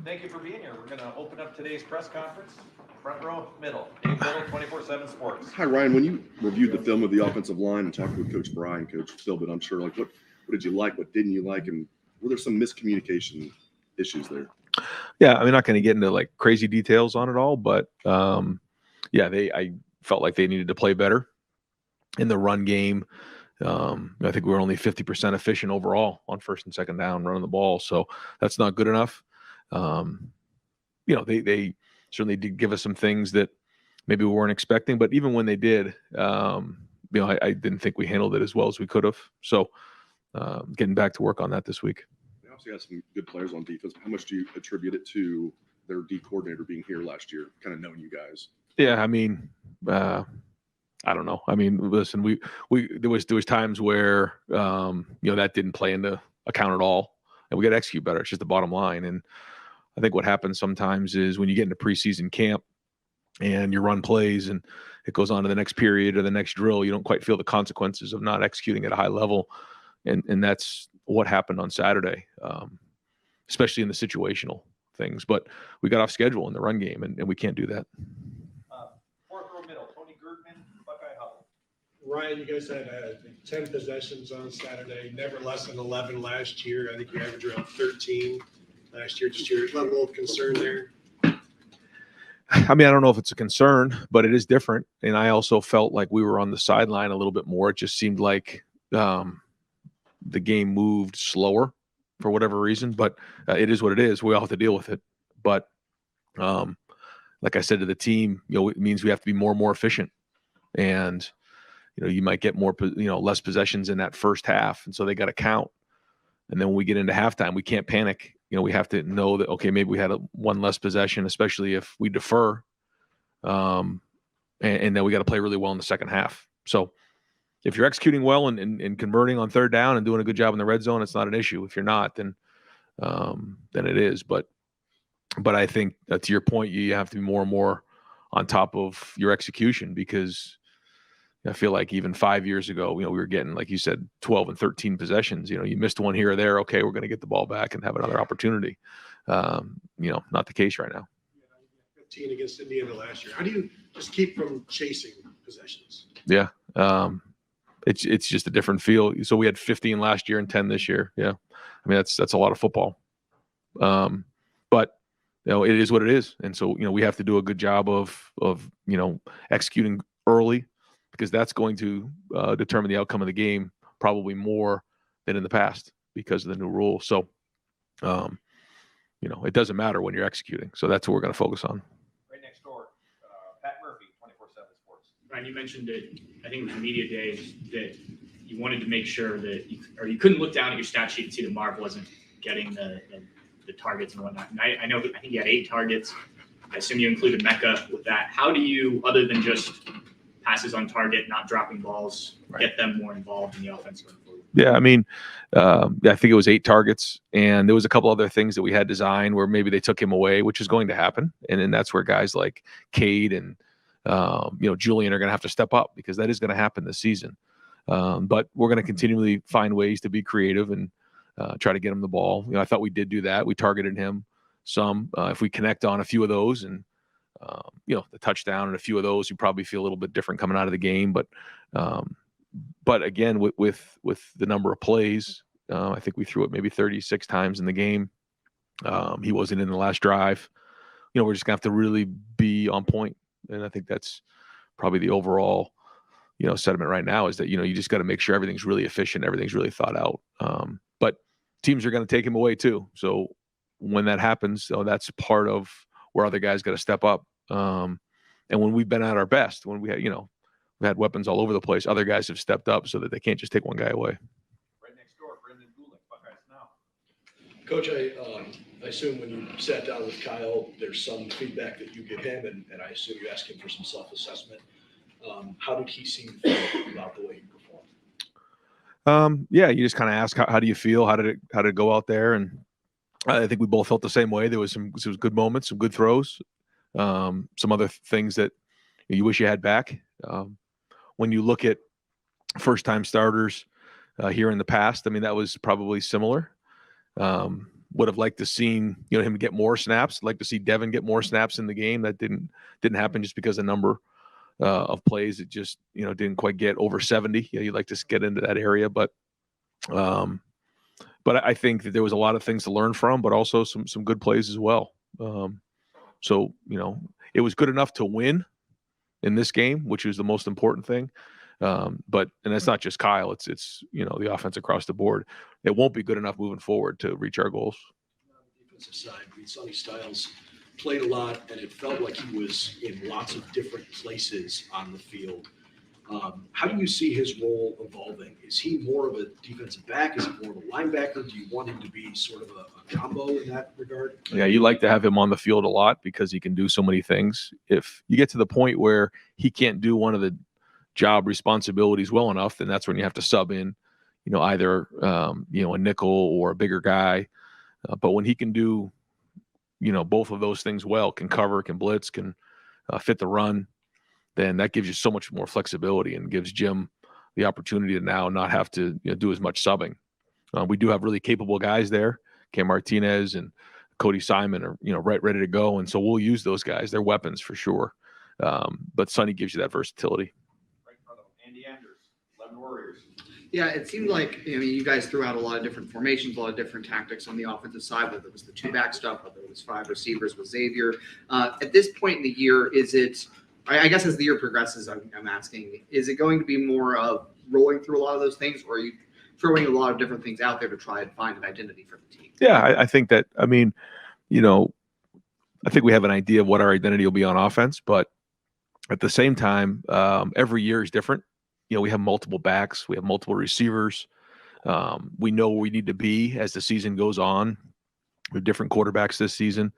Thank you for being here. We're going to open up today's press conference. Front row, middle. Dave Little, 24/7 Sports. Hi, Ryan. When you reviewed the film of the offensive line and talked with Coach Brian, Coach Philbin, I'm sure, like, what did you like? What didn't you like? And were there some miscommunication issues there? Yeah, I mean, not going to get into like crazy details on it all, but I felt like they needed to play better in the run game. I think we were only 50% efficient overall on first and second down running the ball, so that's not good enough. They certainly did give us some things that maybe we weren't expecting, but even when they did, I didn't think we handled it as well as we could have. So getting back to work on that this week. They obviously got some good players on defense. How much do you attribute it to their D coordinator being here last year, kind of knowing you guys? Yeah, I mean, I don't know. I mean, listen, there was times where that didn't play into account at all, and we got to execute better. It's just the bottom line. And I think what happens sometimes is when you get into preseason camp and you run plays and it goes on to the next period or the next drill, you don't quite feel the consequences of not executing at a high level, and that's what happened on Saturday, especially in the situational things. But we got off schedule in the run game, and we can't do that. Ryan, you guys had 10 possessions on Saturday, never less than 11 last year. I think you averaged around 13 last year. Just your level of concern there? I mean, I don't know if it's a concern, but it is different. And I also felt like we were on the sideline a little bit more. It just seemed like the game moved slower for whatever reason, but it is what it is. We all have to deal with it. But like I said to the team, it means we have to be more and more efficient. And you might get more, less possessions in that first half. And so they got to count. And then when we get into halftime, we can't panic. We have to know that, okay, maybe we had one less possession, especially if we defer. And then we got to play really well in the second half. So if you're executing well and converting on third down and doing a good job in the red zone, it's not an issue. If you're not, then it is. But I think to your point, you have to be more and more on top of your execution, because I feel like even 5 years ago, we were getting, like you said, 12 and 13 possessions. You missed one here or there. Okay, we're going to get the ball back and have another opportunity. Not the case right now. 15 against Indiana last year. How do you just keep from chasing possessions? Yeah. It's just a different feel. So we had 15 last year and 10 this year. Yeah. I mean, that's a lot of football. But it is what it is. And so, we have to do a good job of executing early, because that's going to determine the outcome of the game probably more than in the past because of the new rule. So, it doesn't matter when you're executing. So that's what we're going to focus on. Right next door, Pat Murphy, 24/7 Sports. Ryan, you mentioned that, I think it was media days, that you wanted to make sure that you couldn't look down at your stat sheet and see that Marv wasn't getting the targets and whatnot. And I think he had 8 targets. I assume you included Mecca with that. How do you, other than just passes on target, not dropping balls, get them more involved in the offense going forward? Yeah, I mean, I think it was 8 targets, and there was a couple other things that we had designed where maybe they took him away, which is going to happen, and then that's where guys like Cade and Julian are going to have to step up, because that is going to happen this season. But we're going to continually find ways to be creative and try to get him the ball. I thought we did do that. We targeted him some. If we connect on a few of those and the touchdown and a few of those, you probably feel a little bit different coming out of the game. But again, with the number of plays, I think we threw it maybe 36 times in the game. He wasn't in the last drive. We're just gonna have to really be on point, and I think that's probably the overall sentiment right now, is that you just got to make sure everything's really efficient, everything's really thought out. But teams are going to take him away too. So when that happens, that's part of where other guys got to step up. And when we've been at our best, when we had, we had weapons all over the place, other guys have stepped up so that they can't just take one guy away. Right next door, Brendan Gulick, Buckeyes Now. Coach, I assume when you sat down with Kyle, there's some feedback that you give him, and I assume you ask him for some self-assessment. How did he seem about the way he performed? Yeah, you just kind of ask, how do you feel? How did it go out there? And I think we both felt the same way. There was some good moments, some good throws, some other things that you wish you had back. When you look at first-time starters here in the past, I mean, that was probably similar. would have liked to seen, him get more snaps, like to see Devin get more snaps in the game. That didn't happen just because the number of plays, it just, didn't quite get over 70. You'd like to get into that area, but I think that there was a lot of things to learn from, but also some good plays as well. So, it was good enough to win in this game, which is the most important thing. And that's not just Kyle. It's the offense across the board. It won't be good enough moving forward to reach our goals. On the defensive side, Sonny Styles played a lot, and it felt like he was in lots of different places on the field. How do you see his role evolving? Is he more of a defensive back? Is he more of a linebacker? Do you want him to be sort of a combo in that regard? Yeah, you like to have him on the field a lot because he can do so many things. If you get to the point where he can't do one of the job responsibilities well enough, then that's when you have to sub in, either a nickel or a bigger guy. But when he can do, both of those things well, can cover, can blitz, can fit the run, then that gives you so much more flexibility and gives Jim the opportunity to now not have to do as much subbing. We do have really capable guys there. Cam Martinez and Cody Simon are ready to go, and so we'll use those guys. They're weapons for sure. But Sonny gives you that versatility. Right in front of him, Andy Anders, 11 Warriors. Yeah, it seemed like, you guys threw out a lot of different formations, a lot of different tactics on the offensive side, whether it was the two-back stuff, whether it was 5 receivers with Xavier. At this point in the year, is it, I guess as the year progresses, I'm asking, is it going to be more of rolling through a lot of those things, or are you throwing a lot of different things out there to try and find an identity for the team? Yeah, I think that, I think we have an idea of what our identity will be on offense, but at the same time, every year is different. We have multiple backs, we have multiple receivers. We know where we need to be as the season goes on. We have different quarterbacks this season.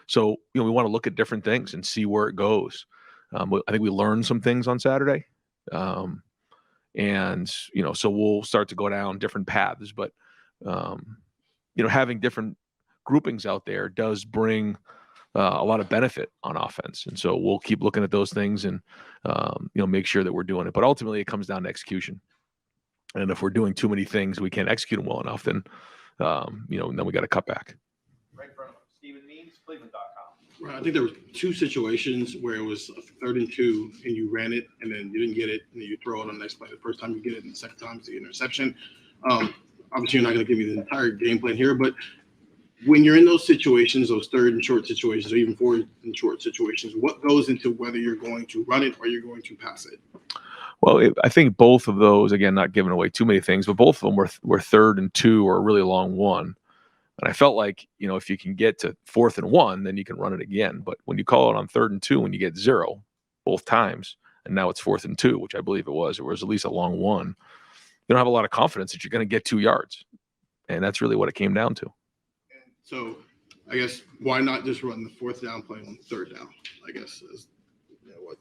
So, we want to look at different things and see where it goes. I think we learned some things on Saturday. So we'll start to go down different paths, but, having different groupings out there does bring a lot of benefit on offense. And so we'll keep looking at those things and, make sure that we're doing it. But ultimately it comes down to execution. And if we're doing too many things, we can't execute them well enough, then, then we got to cut back. Right in front of him, Stephen Means, Cleveland.com. Right. I think there were 2 situations where it was a 3rd and 2 and you ran it and then you didn't get it and then you throw it on the next play. The first time you get it and the second time it's the interception. Obviously you're not going to give me the entire game plan here, but when you're in those situations, those 3rd and short situations, or even 4th and short situations, what goes into whether you're going to run it or you're going to pass it? Well, I think both of those, again, not giving away too many things, but both of them were 3rd and 2 or a really long one. And I felt like, if you can get to 4th and 1, then you can run it again. But when you call it on 3rd and 2, when you get 0 both times, and now it's 4th and 2, which I believe it was at least a long one, you don't have a lot of confidence that you're going to get 2 yards. And that's really what it came down to. So I guess why not just run the 4th down play on 3rd down, I guess is what.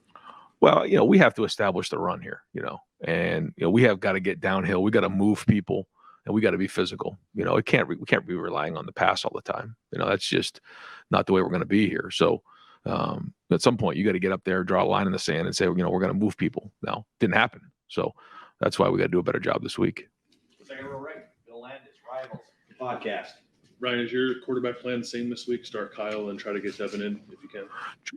Well, we have to establish the run here, and we have got to get downhill. We got to move people, and we got to be physical. We can't be relying on the pass all the time. That's just not the way we're going to be here. So at some point, you got to get up there, draw a line in the sand, and say, we're going to move people. Now, didn't happen. So that's why we got to do a better job this week. Second row right, Bill Landis, Rivals Podcast. Ryan, is your quarterback plan the same this week? Start Kyle and try to get Devin in if you can.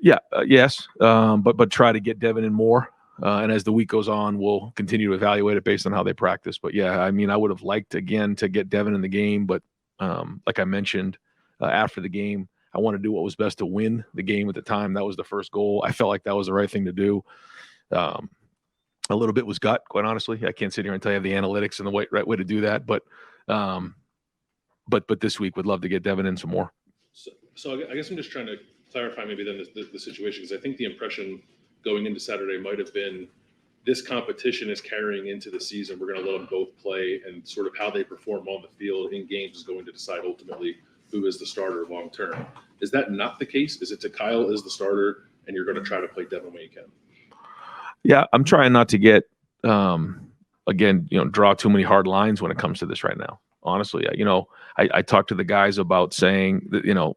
Yeah, yes, but try to get Devin in more. And as the week goes on, we'll continue to evaluate it based on how they practice. But yeah, I would have liked again to get Devin in the game, but like I mentioned after the game, I want to do what was best to win the game at the time. That was the first goal. I felt like that was the right thing to do. A little bit was gut, quite honestly. I can't sit here and tell you the analytics and the right way to do that, but this week would love to get Devin in some more. So I guess I'm just trying to clarify maybe then the situation, because I think the impression going into Saturday might have been this competition is carrying into the season. We're going to let them both play, and sort of how they perform on the field in games is going to decide ultimately who is the starter long term. Is that not the case? Is it to Kyle is the starter and you're going to try to play Devin when you can? Yeah, I'm trying not to get, draw too many hard lines when it comes to this right now. Honestly, I talked to the guys about saying that,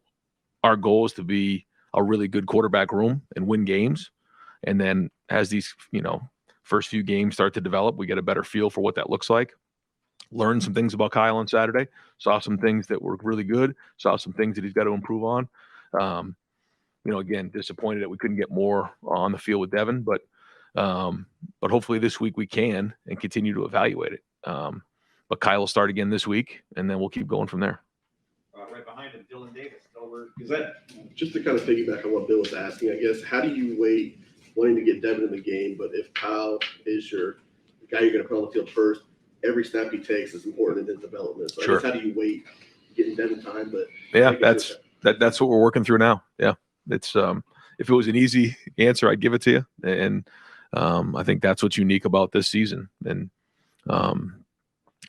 our goal is to be a really good quarterback room and win games. And then as these, first few games start to develop, we get a better feel for what that looks like. learned some things about Kyle on Saturday, saw some things that were really good, saw some things that he's got to improve on. Again, disappointed that we couldn't get more on the field with Devin, but hopefully this week we can and continue to evaluate it. But Kyle will start again this week, and then we'll keep going from there. Right behind him, Dylan Davis, Dover Is Gazette. just to kind of piggyback on what Bill was asking, I guess, how do you weigh wanting to get Devin in the game, but if Kyle is the guy you're going to put on the field first, every snap he takes is important in his development. So Sure. I guess how do you weigh getting Devin time? But Yeah, making sure that's what we're working through now. Yeah, it's if it was an easy answer, I'd give it to you, and I think that's what's unique about this season. And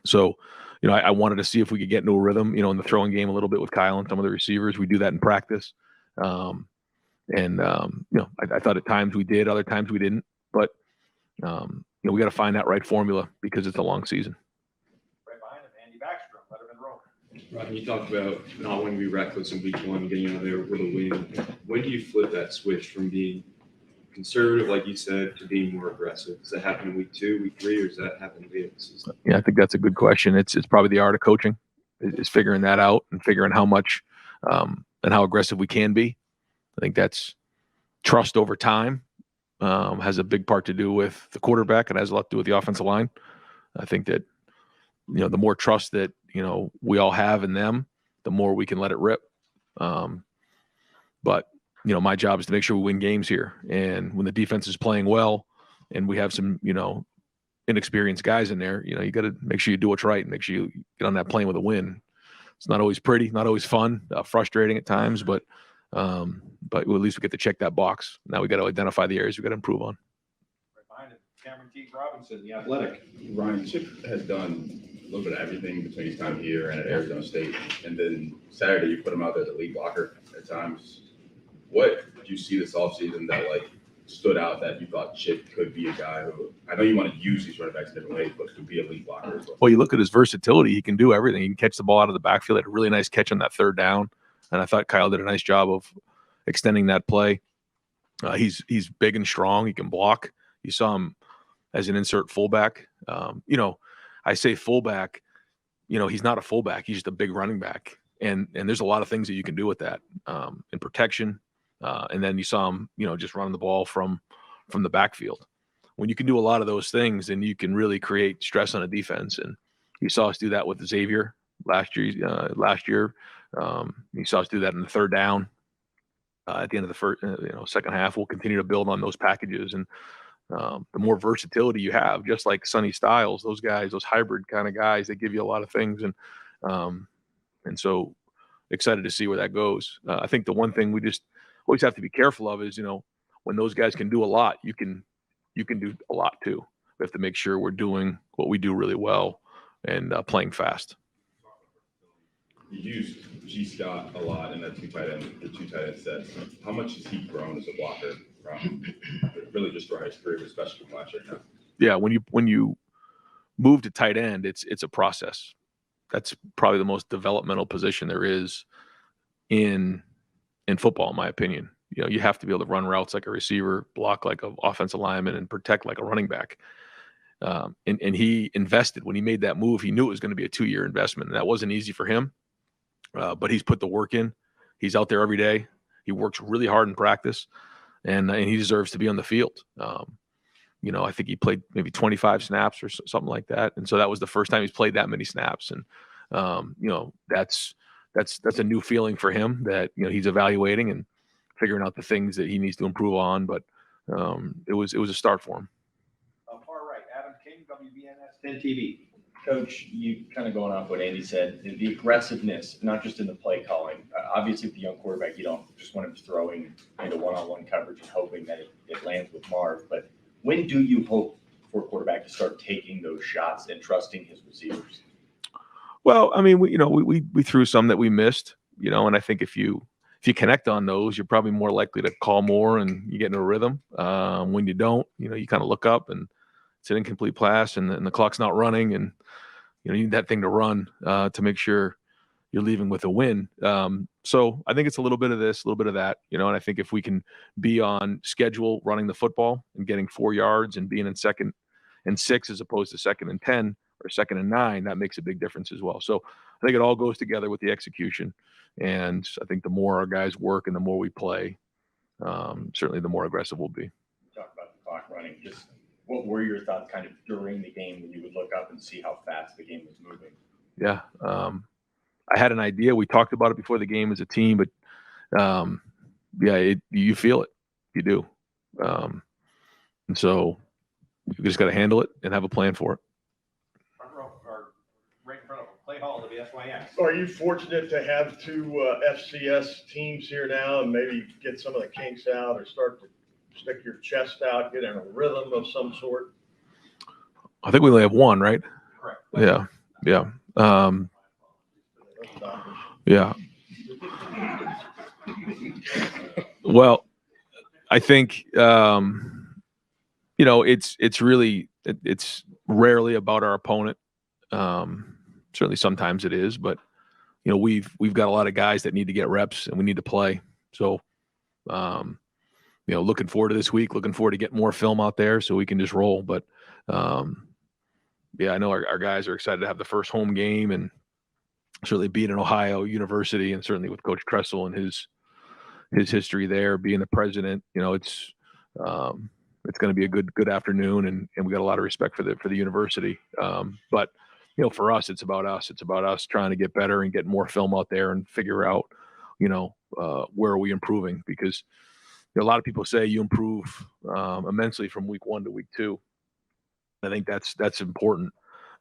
so, I wanted to see if we could get into a rhythm, in the throwing game a little bit with Kyle and some of the receivers. We do that in practice. I thought at times we did, other times we didn't. But, we got to find that right formula because it's a long season. Right behind him, Andy Backstrom, Letterman Row. Rodney, you talked about not wanting to be reckless in week one, getting out there with a win. When do you flip that switch from being conservative, like you said, to being more aggressive? Does that happen in week 2, week 3, or does that happen later in the season? Yeah, I think that's a good question. It's probably the art of coaching is figuring that out and figuring how much and how aggressive we can be. I think that's trust over time has a big part to do with the quarterback. It has a lot to do with the offensive line. I think that, the more trust that, we all have in them, the more we can let it rip. But my job is to make sure we win games here. And when the defense is playing well and we have some, inexperienced guys in there, you got to make sure you do what's right and make sure you get on that plane with a win. It's not always pretty, not always fun, frustrating at times, but at least we get to check that box. Now we got to identify the areas we got to improve on. Right behind him, Cameron T. Robinson, The Athletic. Ryan, Chip has done a little bit of everything between his time here and at Arizona State. And then Saturday, you put him out there as a lead blocker at times. What did you see this offseason that stood out that you thought Chip could be a guy who, I know you want to use these running backs in different ways, but could be a lead blocker as well? Well, you look at his versatility. He can do everything. He can catch the ball out of the backfield. Had a really nice catch on that third down. And I thought Kyle did a nice job of extending that play. He's big and strong. He can block. You saw him as an insert fullback. I say fullback, he's not a fullback. He's just a big running back. And there's a lot of things that you can do with that in protection. And then you saw him, just running the ball from the backfield. When you can do a lot of those things, then you can really create stress on a defense. And you saw us do that with Xavier last year. You saw us do that in the third down. At the end of the first, second half, we'll continue to build on those packages. And the more versatility you have, just like Sonny Styles, those guys, those hybrid kind of guys, they give you a lot of things. And so excited to see where that goes. I think the one thing we just always have to be careful of is, when those guys can do a lot, you can do a lot too. We have to make sure we're doing what we do really well and playing fast. You used G. Scott a lot in the two tight end sets. How much has he grown as a blocker from really just throughout his career, especially from last year now? Yeah, when you move to tight end, it's a process. That's probably the most developmental position there is in football, in my opinion. You have to be able to run routes like a receiver, block like an offensive lineman, and protect like a running back. And he invested when he made that move. He knew it was going to be a 2-year investment, and that wasn't easy for him. But he's put the work in. He's out there every day. He works really hard in practice, and he deserves to be on the field. I think he played maybe 25 snaps or something like that, and so that was the first time he's played that many snaps. And that's a new feeling for him that he's evaluating and figuring out the things that he needs to improve on. But it was a start for him. Far right, Adam King, WBNS 10 TV. Coach, you kind of going off what Andy said, the aggressiveness, not just in the play calling. Obviously, with the young quarterback, you don't just want him throwing into one-on-one coverage and hoping that it lands with Marv. But when do you hope for a quarterback to start taking those shots and trusting his receivers? Well, I mean, we threw some that we missed, and I think if you connect on those, you're probably more likely to call more and you get in a rhythm. When you don't, you kind of look up and it's an incomplete pass and the clock's not running, and you need that thing to run to make sure you're leaving with a win. So I think it's a little bit of this, a little bit of that, and I think if we can be on schedule running the football and getting 4 yards and being in 2nd and 6 as opposed to 2nd and 10, or 2nd and 9, that makes a big difference as well. So I think it all goes together with the execution. And I think the more our guys work and the more we play, certainly the more aggressive we'll be. Talk about the clock running. Just what were your thoughts kind of during the game when you would look up and see how fast the game was moving? Yeah. I had an idea. We talked about it before the game as a team, but you feel it. You do. And so you just got to handle it and have a plan for it. Front row, or right in front of them, Clay Hall of the SYX. Are you fortunate to have two FCS teams here now and maybe get some of the kinks out or start to stick your chest out, get in a rhythm of some sort? I think we only have one, right? Correct. Yeah. Yeah. Yeah. Well, I think it's really it's rarely about our opponent. Certainly sometimes it is, but we've got a lot of guys that need to get reps and we need to play. So looking forward to this week, looking forward to getting more film out there so we can just roll. But I know our guys are excited to have the first home game and certainly being in Ohio University, and certainly with Coach Tressel and his history there, being the president, it's going to be a good afternoon, and we got a lot of respect for the university. But for us, it's about us. It's about us trying to get better and get more film out there and figure out, where are we improving? Because a lot of people say you improve immensely from week 1 to week 2. I think that's important.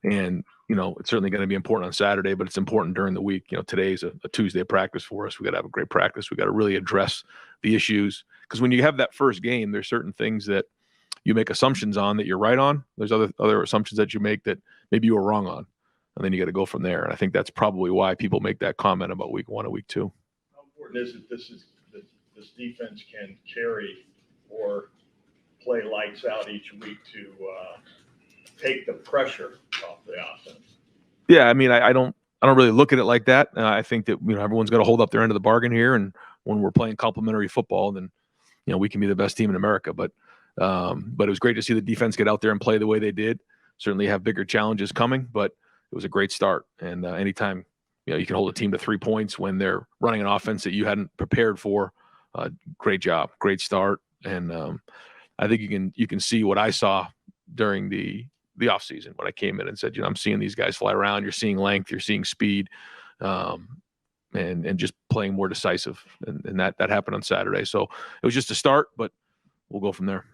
And, it's certainly going to be important on Saturday, but it's important during the week. Today's a Tuesday practice for us. We got to have a great practice. We got to really address the issues, because when you have that first game, there's certain things that you make assumptions on that you're right on. There's other assumptions that you make that maybe you were wrong on, and then you got to go from there. And I think that's probably why people make that comment about week 1 and week 2. How important is it this defense can carry or play lights out each week to take the pressure off the offense? Yeah, I mean, I don't really look at it like that. I think that everyone's got to hold up their end of the bargain here, and when we're playing complementary football, then we can be the best team in America. But it was great to see the defense get out there and play the way they did. Certainly have bigger challenges coming, but it was a great start. And anytime you can hold a team to 3 points when they're running an offense that you hadn't prepared for, great job, great start. And I think you can see what I saw during the offseason when I came in and said, I'm seeing these guys fly around. You're seeing length, you're seeing speed, and just playing more decisive. And that happened on Saturday. So it was just a start, but we'll go from there.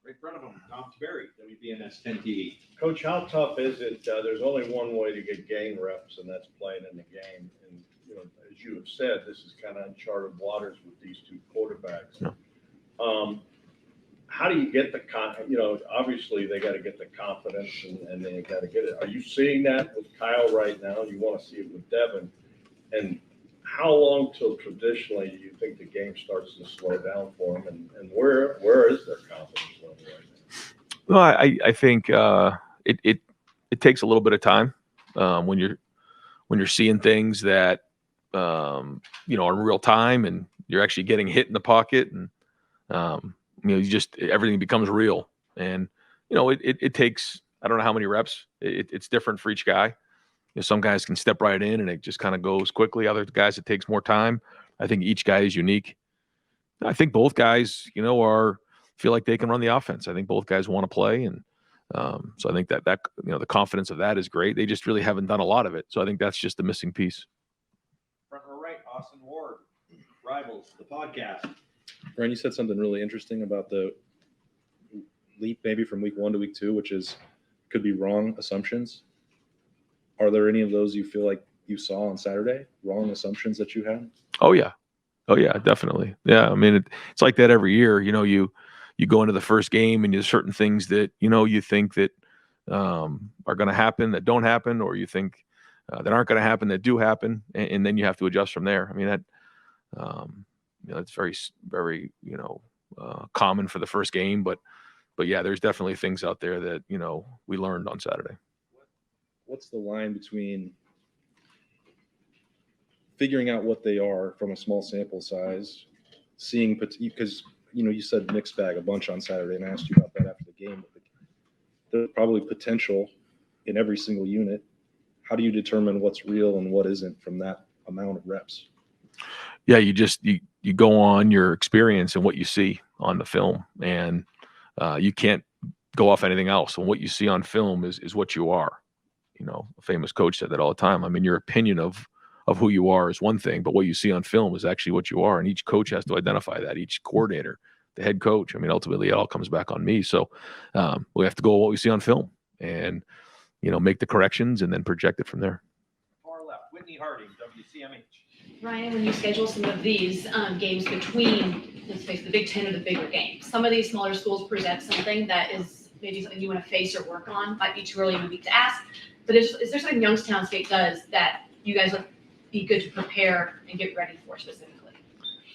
Right in front of them, Tom Sperry, WBNS 10TD. Coach, how tough is it? There's only one way to get game reps, and that's playing in the game. And, as you have said, this is kind of uncharted waters with these two quarterbacks. Yeah. How do you get obviously they got to get the confidence and they got to get it. Are you seeing that with Kyle right now? You want to see it with Devin. And how long till traditionally do you think the game starts to slow down for them? And where is their confidence level right now? Well, I think it takes a little bit of time when you're seeing things that are in real time, and you're actually getting hit in the pocket, and everything becomes real. And it takes, I don't know how many reps. It's different for each guy. Some guys can step right in and it just kind of goes quickly. Other guys, it takes more time. I think each guy is unique. I think both guys, feel like they can run the offense. I think both guys want to play, and so I think that the confidence of that is great. They just really haven't done a lot of it, so I think that's just the missing piece. Front row right, Austin Ward, Rivals, the podcast. Brian, you said something really interesting about the leap maybe from week 1 to week 2, which is could be wrong assumptions. Are there any of those you feel like you saw on Saturday, wrong assumptions that you had? Oh yeah, definitely. Yeah, I mean it's like that every year. You go into the first game and there's certain things that you think that are going to happen that don't happen, or you think that aren't going to happen that do happen, and then you have to adjust from there. I mean that it's very very common for the first game, but yeah, there's definitely things out there that we learned on Saturday. What's the line between figuring out what they are from a small sample size, seeing, because you said mixed bag a bunch on Saturday, and I asked you about that after the game. There's probably potential in every single unit. How do you determine what's real and what isn't from that amount of reps? Yeah, you go on your experience and what you see on the film, and you can't go off anything else. And what you see on film is what you are. You know, a famous coach said that all the time. I mean, your opinion of who you are is one thing, but what you see on film is actually what you are. And each coach has to identify that, each coordinator, the head coach. I mean, ultimately it all comes back on me. So we have to go with what we see on film and, make the corrections and then project it from there. Far left, Whitney Harding, WCMH. Ryan, when you schedule some of these games between, let's face it, the Big Ten or the bigger games, some of these smaller schools present something that is maybe something you want to face or work on. Might be too early in the week to ask, but is there something Youngstown State does that you guys would be good to prepare and get ready for specifically?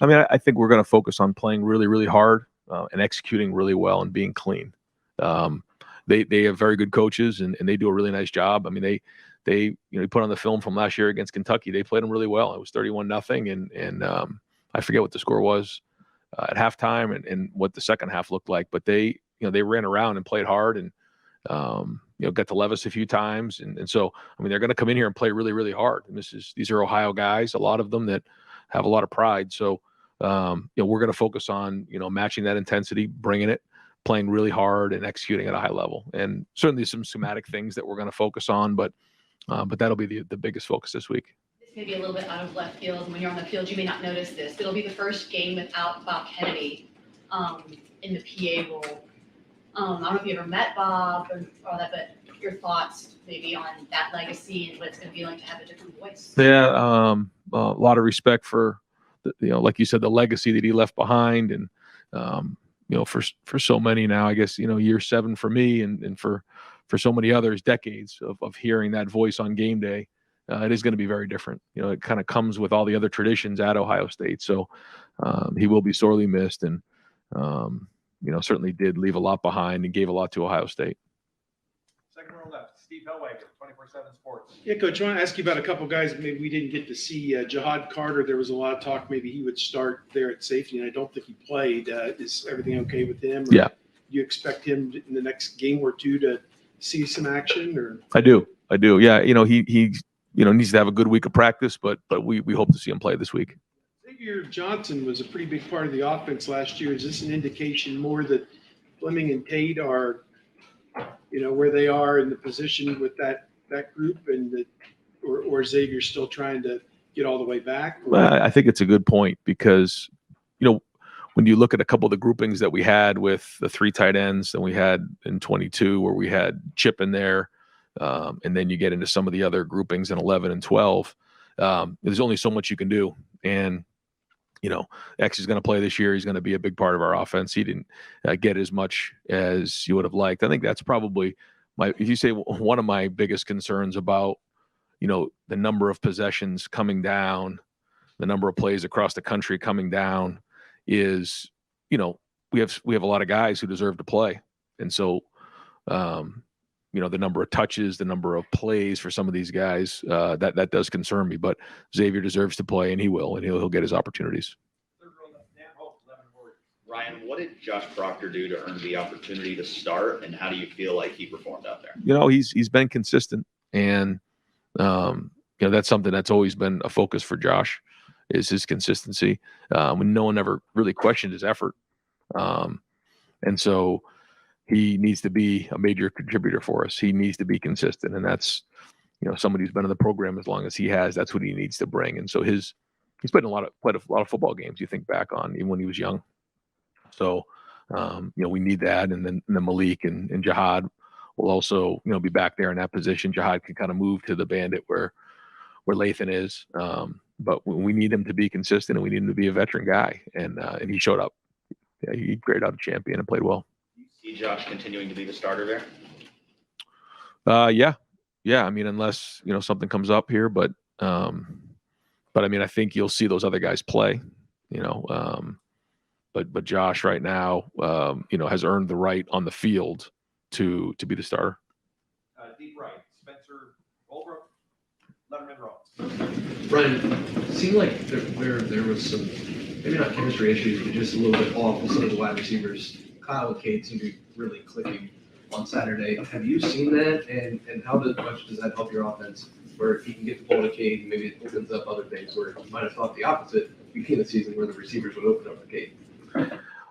I mean, I think we're going to focus on playing really, really hard and executing really well and being clean. They have very good coaches and they do a really nice job. I mean, they put on the film from last year against Kentucky. They played them really well. It was 31-0, and I forget what the score was at halftime and what the second half looked like. But they ran around and played hard and got to Levis a few times, and so I mean they're going to come in here and play really, really hard. And these are Ohio guys, a lot of them that have a lot of pride. So we're going to focus on matching that intensity, bringing it, playing really hard, and executing at a high level. And certainly some schematic things that we're going to focus on, but that'll be the biggest focus this week. This may be a little bit out of left field, and when you're on the field, you may not notice this, but it'll be the first game without Bob Kennedy in the PA role. I don't know if you ever met Bob or all that, but your thoughts maybe on that legacy and what it's going to be like to have a different voice. Yeah, a lot of respect for, like you said, the legacy that he left behind, and for so many now, I guess year 7 for me, and for so many others, decades of hearing that voice on game day. It is going to be very different. It kind of comes with all the other traditions at Ohio State. So he will be sorely missed, and certainly did leave a lot behind and gave a lot to Ohio State. Second row left, Steve Hellwager, 24/7 Sports. Yeah, Coach, I want to ask you about a couple guys maybe we didn't get to see. Jihad Carter, there was a lot of talk maybe he would start there at safety, and I don't think he played. Is everything okay with him? Or Yeah. Do you expect him in the next game or two to see some action? Or I do. Yeah, he needs to have a good week of practice, but we hope to see him play this week. Xavier Johnson was a pretty big part of the offense last year. Is this an indication more that Fleming and Tate are, where they are in the position with that group, and that, or Xavier's still trying to get all the way back? Well, I think it's a good point because, when you look at a couple of the groupings that we had with the 3 tight ends that we had in 22, where we had Chip in there, and then you get into some of the other groupings in 11 and 12, there's only so much you can do. And, X is going to play this year. He's going to be a big part of our offense. He didn't get as much as you would have liked. I think that's probably if you say one of my biggest concerns about, the number of possessions coming down, the number of plays across the country coming down is, we have a lot of guys who deserve to play. And so, the number of touches, the number of plays for some of these guys, that does concern me. But Xavier deserves to play, and he will, and he'll get his opportunities. Ryan, what did Josh Proctor do to earn the opportunity to start, and how do you feel like he performed out there? He's been consistent, and that's something that's always been a focus for Josh, is his consistency. When no one ever really questioned his effort, and so he needs to be a major contributor for us. He needs to be consistent, and that's somebody who's been in the program as long as he has. That's what he needs to bring. And so he's played a lot of football games. You think back on even when he was young. So we need that, and then Malik and Jihad will also be back there in that position. Jihad can kind of move to the bandit where Lathan is, but we need him to be consistent, and we need him to be a veteran guy. And he showed up. Yeah, he graded out a champion and played well. See Josh continuing to be the starter there? Yeah. I mean, unless something comes up here, but I mean, I think you'll see those other guys play. But Josh right now, has earned the right on the field to be the starter. Deep right, Spencer Holbrook, Letterman Rowe. Brian, seemed like there was some, maybe not chemistry issues, but just a little bit off with some of the wide receivers. Kyle and Cade seem to be really clicking. on Saturday. Have you seen that, and how much does that help your offense? Where if you can get the ball to Cade, maybe it opens up other things where you might have thought the opposite beginning of the season, where the receivers would open up for Cade.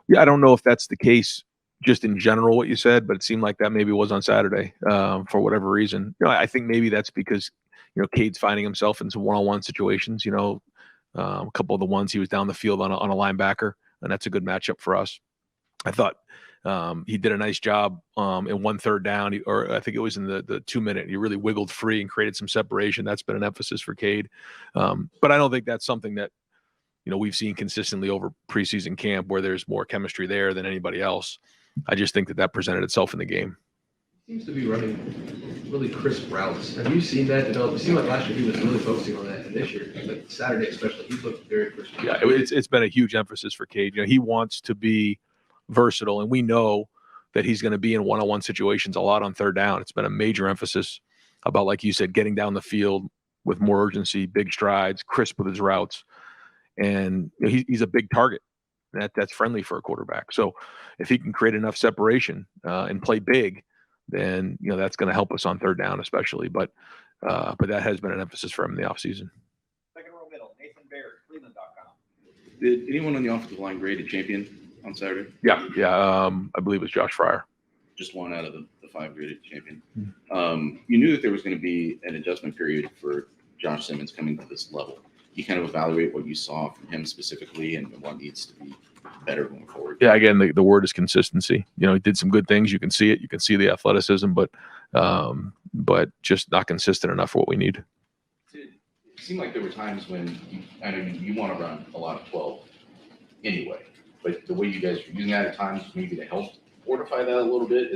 Yeah, I don't know if that's the case just in general what you said, but it seemed like that maybe was on Saturday for whatever reason. I think maybe that's because Cade's finding himself in some one-on-one situations. A couple of the ones he was down the field on a linebacker, and that's a good matchup for us. I thought he did a nice job in 1 3rd down, or I think it was in the 2-minute. He really wiggled free and created some separation. That's been an emphasis for Cade. But I don't think that's something that we've seen consistently over preseason camp where there's more chemistry there than anybody else. I just think that presented itself in the game. Seems to be running really crisp routes. Have you seen that develop? It seemed like last year he was really focusing on that, and this year, like Saturday especially, he looked very crisp. Yeah, it's been a huge emphasis for Cade. He wants to be versatile, and we know that he's going to be in one-on-one situations a lot on 3rd down. It's been a major emphasis about, like you said, getting down the field with more urgency, big strides, crisp with his routes. And he's a big target. That's friendly for a quarterback. So if he can create enough separation and play big, then that's going to help us on 3rd down, especially. But that has been an emphasis for him in the offseason. Second row middle, Nathan Baird, Cleveland.com. Did anyone on the offensive line grade a champion on Saturday? Yeah. I believe it was Josh Fryer. Just one out of the 5 graded champion. You knew that there was going to be an adjustment period for Josh Simmons coming to this level. You kind of evaluate what you saw from him specifically and what needs to be better going forward. Yeah, again, the word is consistency. He did some good things. You can see it. You can see the athleticism, but just not consistent enough for what we need. It seemed like there were times when I know you want to run a lot of 12 anyway, but the way you guys were using that at times maybe to help fortify that a little bit.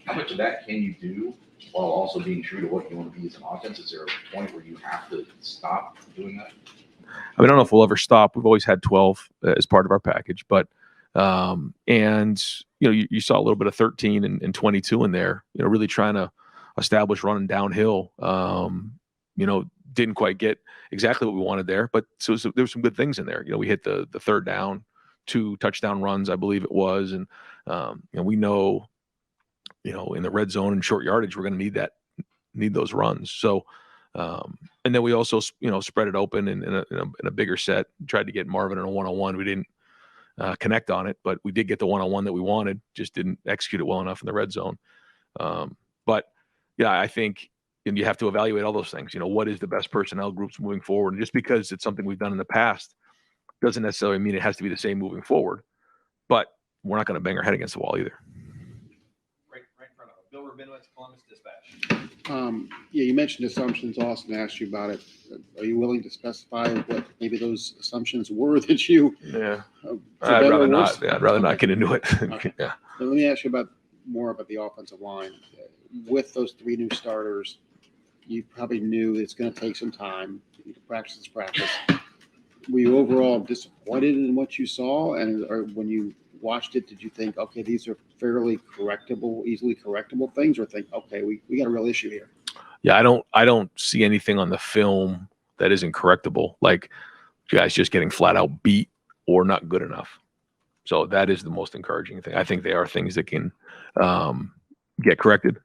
How much of that can you do while also being true to what you want to be as an offense? Is there a point where you have to stop doing that? I don't know if we'll ever stop. We've always had 12 as part of our package, but you saw a little bit of 13 and 22 in there. Really trying to establish running downhill. Didn't quite get exactly what we wanted there, but so there were some good things in there. We hit the 3rd down, 2 touchdown runs, I believe it was, and we know, in the red zone and short yardage, we're going to need those runs. So. And then we also, spread it open in a bigger set. Tried to get Marvin in a one-on-one. We didn't connect on it, but we did get the one-on-one that we wanted. Just didn't execute it well enough in the red zone. But yeah, I think you have to evaluate all those things. What is the best personnel groups moving forward? And just because it's something we've done in the past doesn't necessarily mean it has to be the same moving forward. But we're not going to bang our head against the wall either. Right in front of him. Bill Rabinowitz, Columbus Dispatch. Yeah, you mentioned assumptions. Austin asked you about it. Are you willing to specify what maybe those assumptions were that you? Yeah, I'd rather not. Yeah, I'd rather not get into it. Okay. Yeah. So let me ask you more about the offensive line. With those 3 new starters, you probably knew it's going to take some time. You need to practice. Were you overall disappointed in what you saw, or when you watched it, did you think, okay, these are fairly easily correctable things, or think, okay, we got a real issue here? Yeah, I don't see anything on the film that isn't correctable. Like guys just getting flat out beat or not good enough. So that is the most encouraging thing. I think they are things that can get corrected.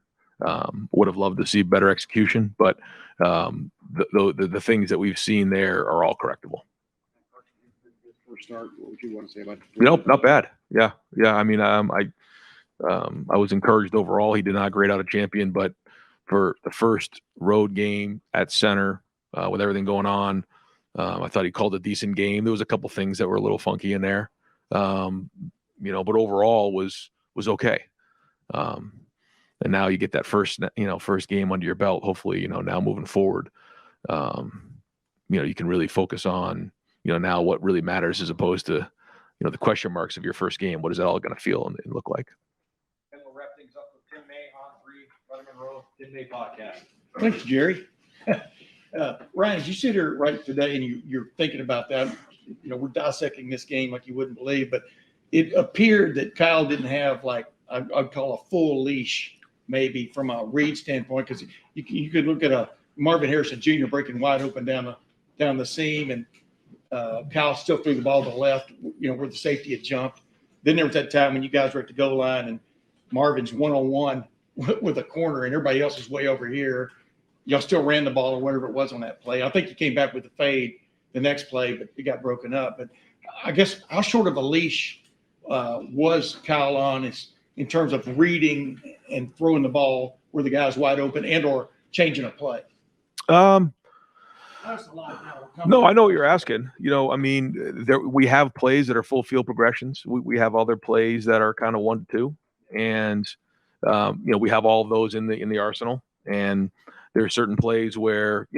Would have loved to see better execution, but the things that we've seen there are all correctable. First start, what would you want to say about it? Nope, not bad. Yeah. I mean, I was encouraged overall. He did not grade out a champion, but for the first road game at center with everything going on, I thought he called a decent game. There was a couple things that were a little funky in there, but overall was okay. And now you get that first game under your belt. Hopefully, now moving forward, you can really focus on, now what really matters as opposed to, the question marks of your first game. What is that all going to feel and look like? And we'll wrap things up with Tim May on 3, Letterman Row, Tim May podcast. Thanks, Jerry. Ryan, as you sit here right today and you're thinking about that, we're dissecting this game like you wouldn't believe, but it appeared that Kyle didn't have I'd call a full leash, maybe from a read standpoint, because you could look at a Marvin Harrison Jr. breaking wide open down the seam, and Kyle still threw the ball to the left, where the safety had jumped. Then there was that time when you guys were at the goal line and Marvin's one-on-one with a corner and everybody else is way over here. Y'all still ran the ball or whatever it was on that play. I think you came back with the fade the next play, but it got broken up. But I guess how short of a leash was Kyle on in terms of reading and throwing the ball where the guy's wide open and or changing a play? That's a lot now. No, I know what you're asking. I mean, we have plays that are full field progressions. We have other plays that are kind of 1 to 2, and we have all of those in the arsenal. And there are certain plays where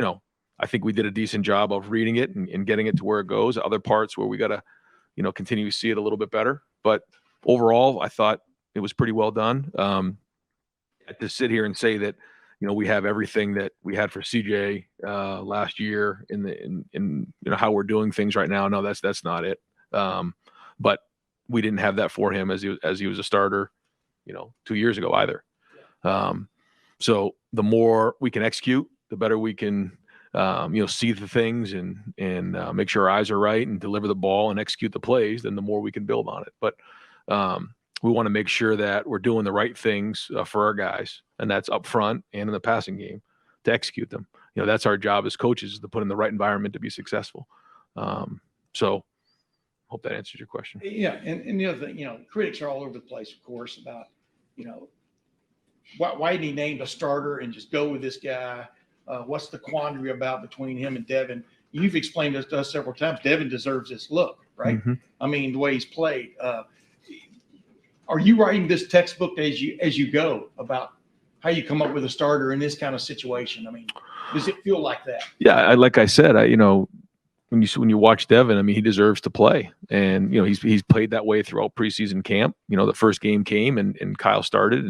I think we did a decent job of reading it and getting it to where it goes. Other parts where we got to continue to see it a little bit better. But overall, I thought it was pretty well done. To sit here and say that we have everything that we had for CJ last year in how we're doing things right now. No, that's not it. But we didn't have that for him as he was a starter, 2 years ago either. So the more we can execute, the better we can, see the things and make sure our eyes are right and deliver the ball and execute the plays, then the more we can build on it. But we want to make sure that we're doing the right things for our guys, and that's up front and in the passing game to execute them. That's our job as coaches, is to put in the right environment to be successful. So hope that answers your question. Yeah. And the other thing, critics are all over the place, of course, about, why didn't he name a starter and just go with this guy? What's the quandary about between him and Devin? You've explained this to us several times. Devin deserves this look, right? Mm-hmm. I mean, the way he's played. Are you writing this textbook as you go about how you come up with a starter in this kind of situation? I mean, does it feel like that? Yeah, like I said, when you watch Devin, I mean, he deserves to play, and he's played that way throughout preseason camp. The first game came and Kyle started,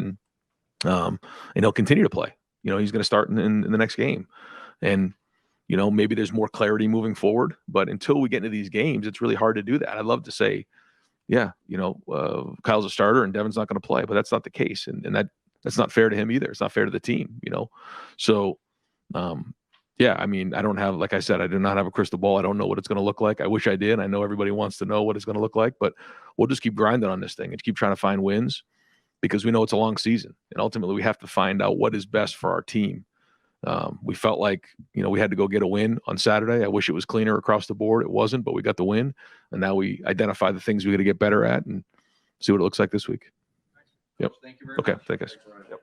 and he'll continue to play. He's going to start in the next game, and maybe there's more clarity moving forward. But until we get into these games, it's really hard to do that. I'd love to say, yeah, Kyle's a starter and Devin's not going to play, but that's not the case, and that's not fair to him either. It's not fair to the team, So, yeah, I mean, I don't have, like I said, I do not have a crystal ball. I don't know what it's going to look like. I wish I did. I know everybody wants to know what it's going to look like, but we'll just keep grinding on this thing and keep trying to find wins, because we know it's a long season, and ultimately we have to find out what is best for our team. We felt like, we had to go get a win on Saturday. I wish it was cleaner across the board. It wasn't, but we got the win, and now we identify the things we got to get better at and see what it looks like this week. Yep. Thank you very okay. much. Thank you guys. Yep.